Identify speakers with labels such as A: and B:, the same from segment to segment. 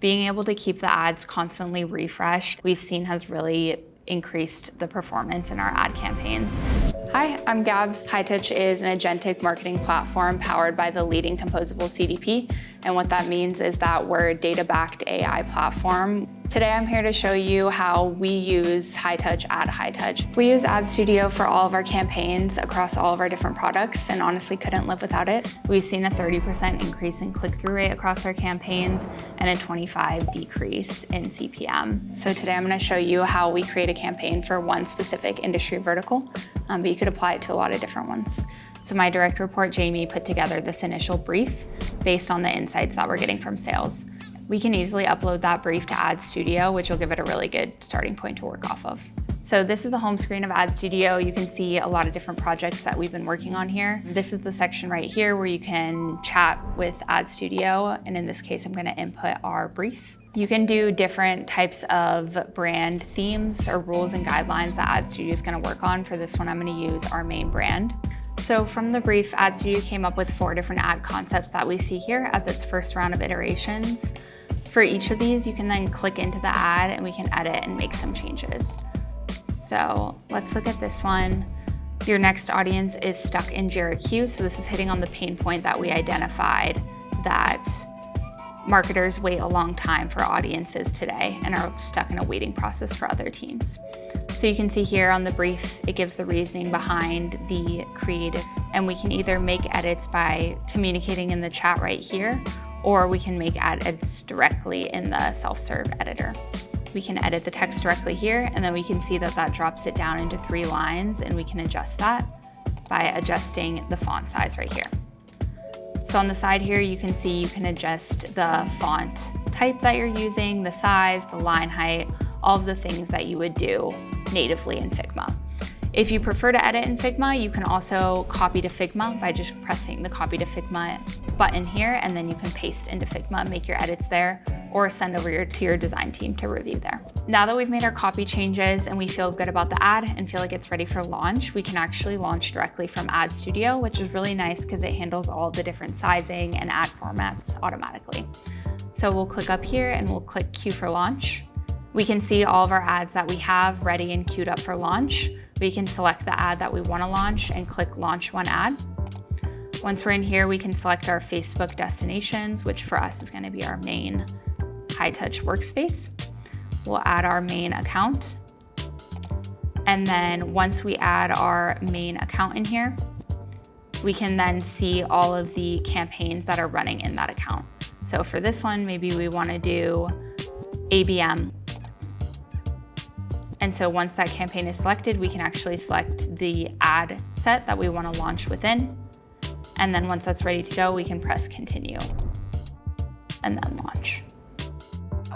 A: Being able to keep the ads constantly refreshed, we've seen has really increased the performance in our ad campaigns. Hi, I'm Gabs. Hightouch is an agentic marketing platform powered by the leading composable CDP. And what that means is that we're a data-backed AI platform. Today, I'm here to show you how we use Hightouch at Hightouch. We use Ad Studio for all of our campaigns across all of our different products, and honestly couldn't live without it. We've seen a 30% increase in click-through rate across our campaigns and a 25% decrease in CPM. So today I'm gonna show you how we create a campaign for one specific industry vertical, but you could apply it to a lot of different ones. So my direct report, Jamie, put together this initial brief based on the insights that we're getting from sales. We can easily upload that brief to Ad Studio, which will give it a really good starting point to work off of. So this is the home screen of Ad Studio. You can see a lot of different projects that we've been working on here. This is the section right here where you can chat with Ad Studio. And in this case, I'm gonna input our brief. You can do different types of brand themes or rules and guidelines that Ad Studio is gonna work on. For this one, I'm gonna use our main brand. So from the brief, Ad Studio came up with 4 different ad concepts that we see here as its first round of iterations. For each of these, you can then click into the ad and we can edit and make some changes. So let's look at this one. Your next audience is stuck in Jira queue. So this is hitting on the pain point that we identified, that marketers wait a long time for audiences today and are stuck in a waiting process for other teams. So you can see here on the brief, it gives the reasoning behind the creative, and we can either make edits by communicating in the chat right here, or we can make edits directly in the self-serve editor. We can edit the text directly here, and then we can see that that drops it down into 3 lines, and we can adjust that by adjusting the font size right here. So on the side here, you can see you can adjust the font type that you're using, the size, the line height, all of the things that you would do natively in Figma. If you prefer to edit in Figma, you can also copy to Figma by just pressing the copy to Figma button here, and then you can paste into Figma, make your edits there, or send over to your design team to review there. Now that we've made our copy changes and we feel good about the ad and feel like it's ready for launch, we can actually launch directly from Ad Studio, which is really nice because it handles all of the different sizing and ad formats automatically. So we'll click up here and we'll click Queue for Launch. We can see all of our ads that we have ready and queued up for launch. We can select the ad that we want to launch and click Launch One Ad. Once we're in here, we can select our Facebook destinations, which for us is going to be our main Hightouch workspace. We'll add our main account. And then once we add our main account in here, we can then see all of the campaigns that are running in that account. So for this one, maybe we want to do ABM. And so once that campaign is selected, we can actually select the ad set that we want to launch within. And then once that's ready to go, we can press continue and then launch.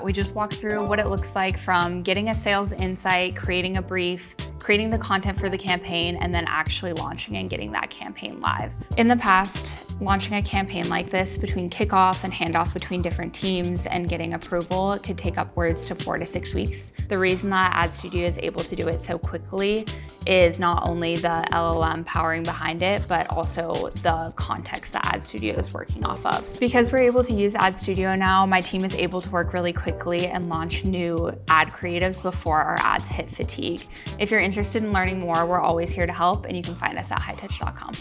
A: We just walked through what it looks like from getting a sales insight, creating a brief, creating the content for the campaign, and then actually launching and getting that campaign live. In the past, launching a campaign like this between kickoff and handoff between different teams and getting approval, it could take upwards to 4 to 6 weeks. The reason that Ad Studio is able to do it so quickly is not only the LLM powering behind it, but also the context that Ad Studio is working off of. Because we're able to use Ad Studio now, my team is able to work really quickly and launch new ad creatives before our ads hit fatigue. If you're interested in learning more, we're always here to help, and you can find us at hightouch.com.